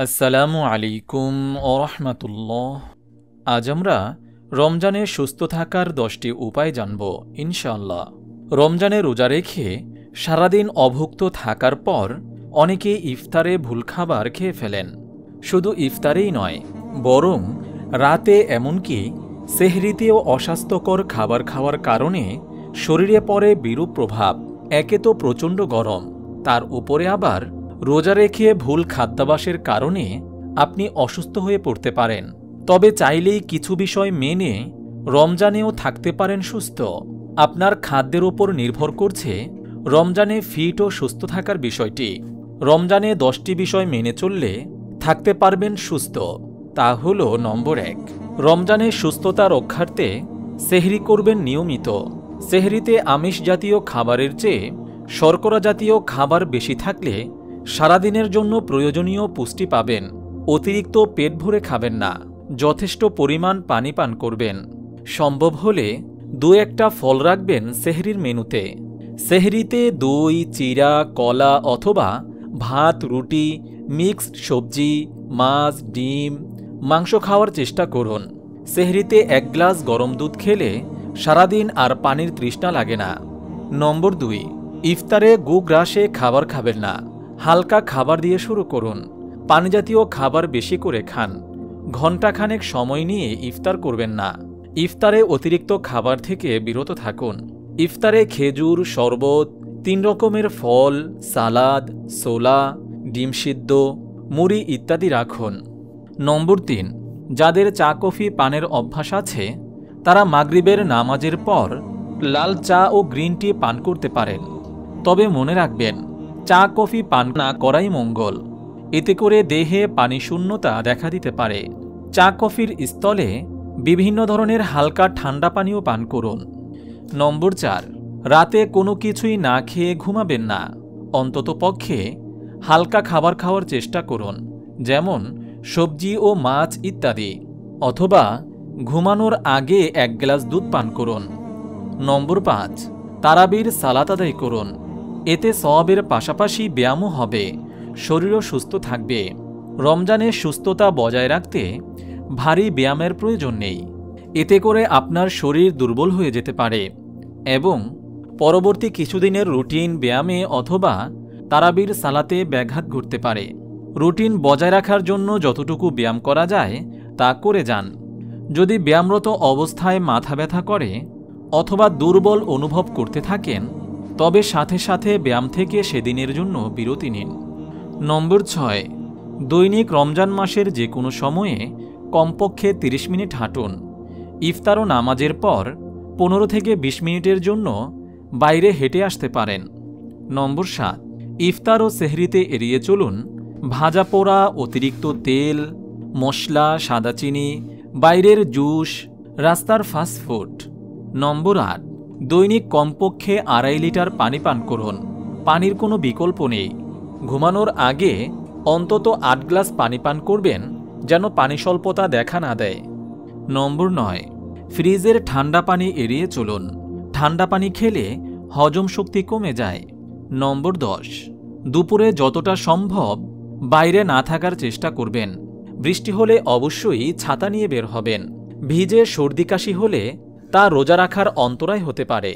আসসালামু আলাইকুম ওরহমাতুল্লাহ। আজ আমরা রমজানে সুস্থ থাকার 10টি উপায় জানব ইনশাআল্লাহ। রমজানে রোজা রেখে সারাদিন অভুক্ত থাকার পর অনেকে ইফতারে ভুল খাবার খেয়ে ফেলেন। শুধু ইফতারেই নয়, বরং রাতে এমনকি সেহরিতেও অস্বাস্থ্যকর খাবার খাওয়ার কারণে শরীরে পড়ে বিরূপ প্রভাব। একে তো প্রচণ্ড গরম, তার উপরে আবার রোজা রেখে ভুল খাদ্যাভ্যাসের কারণে আপনি অসুস্থ হয়ে পড়তে পারেন। তবে চাইলেই কিছু বিষয় মেনে রমজানেও থাকতে পারেন সুস্থ। আপনার খাদ্যের উপর নির্ভর করছে রমজানে ফিট ও সুস্থ থাকার বিষয়টি। রমজানে 10টি বিষয় মেনে চললে থাকতে পারবেন সুস্থ। তা হল নম্বর 1, রমজানে সুস্থতা রক্ষার্থে সেহরি করবেন নিয়মিত। সেহরিতে আমিষ জাতীয় খাবারের চেয়ে শর্করা জাতীয় খাবার বেশি থাকলে সারাদিনের জন্য প্রয়োজনীয় পুষ্টি পাবেন। অতিরিক্ত পেট ভরে খাবেন না, যথেষ্ট পরিমাণ পানি পান করবেন। সম্ভব হলে 2-1টা ফল রাখবেন সেহরির মেনুতে। সেহরিতে দই, চিরা, কলা অথবা ভাত, রুটি, মিক্সড সবজি, মাছ, ডিম, মাংস খাওয়ার চেষ্টা করুন। সেহরিতে 1 গ্লাস গরম দুধ খেলে সারাদিন আর পানির তৃষ্ণা লাগে না। নম্বর 2, ইফতারে গু গ্রাসে খাবার খাবেন না। হালকা খাবার দিয়ে শুরু করুন। পানিজাতীয় খাবার বেশি করে খান। ঘণ্টাখানেক সময় নিয়ে ইফতার করবেন না। ইফতারে অতিরিক্ত খাবার থেকে বিরত থাকুন। ইফতারে খেজুর, শরবত, 3 রকমের ফল, সালাদ, ছোলা, ডিম সিদ্ধ, মুড়ি ইত্যাদি রাখুন। নম্বর 3, যাদের চা কফি পানের অভ্যাস আছে তারা মাগরিবের নামাজের পর লাল চা ও গ্রিন টি পান করতে পারেন। তবে মনে রাখবেন, চা কফি পান না করাই মঙ্গল। এতে করে দেহে পানি শূন্যতা দেখা দিতে পারে। চা কফির স্থলে বিভিন্ন ধরনের হালকা ঠান্ডা পানীয় পান করুন। নম্বর 4, রাতে কোনো কিছুই না খেয়ে ঘুমাবেন না। অন্ততপক্ষে হালকা খাবার খাওয়ার চেষ্টা করুন, যেমন সবজি ও মাছ ইত্যাদি, অথবা ঘুমানোর আগে 1 গ্লাস দুধ পান করুন। নম্বর 5, তারাবির সালাত আদায় করুন। এতে সওয়াবের পাশাপাশি ব্যায়ামও হবে, শরীরও সুস্থ থাকবে। রমজানে সুস্থতা বজায় রাখতে ভারী ব্যায়ামের প্রয়োজন নেই। এতে করে আপনার শরীর দুর্বল হয়ে যেতে পারে এবং পরবর্তী কিছুদিনের রুটিন ব্যায়ামে অথবা তারাবির সালাতে ব্যাঘাত ঘটতে পারে। রুটিন বজায় রাখার জন্য যতটুকু ব্যায়াম করা যায় তা করে যান। যদি ব্যায়ামরত অবস্থায় মাথা ব্যথা করে অথবা দুর্বল অনুভব করতে থাকেন, তবে সাথে সাথে ব্যায়াম থেকে সেদিনের জন্য বিরতি নিন। নম্বর 6, দৈনিক রমজান মাসের যে কোনো সময়ে কমপক্ষে 30 মিনিট হাঁটুন। ইফতার ও নামাজের পর 15 থেকে 20 মিনিটের জন্য বাইরে হেঁটে আসতে পারেন। নম্বর 7, ইফতার ও সেহরিতে এড়িয়ে চলুন ভাজা পোড়া, অতিরিক্ত তেল, মশলা, সাদা চিনি, বাইরের জুস, রাস্তার ফাস্টফুড। নম্বর 8, দৈনিক কমপক্ষে 2.5 লিটার পানি পান করুন। পানির কোনো বিকল্প নেই। ঘুমানোর আগে অন্তত 8 গ্লাস পানি পান করবেন, যেন পানি স্বল্পতা দেখা না দেয়। নম্বর 9, ফ্রিজের ঠান্ডা পানি এড়িয়ে চলুন। ঠান্ডা পানি খেলে হজম শক্তি কমে যায়। নম্বর 10, দুপুরে যতটা সম্ভব বাইরে না থাকার চেষ্টা করবেন। বৃষ্টি হলে অবশ্যই ছাতা নিয়ে বের হবেন। ভিজে সর্দি কাশি হলে তা রোজা রাখার অন্তরায় হতে পারে।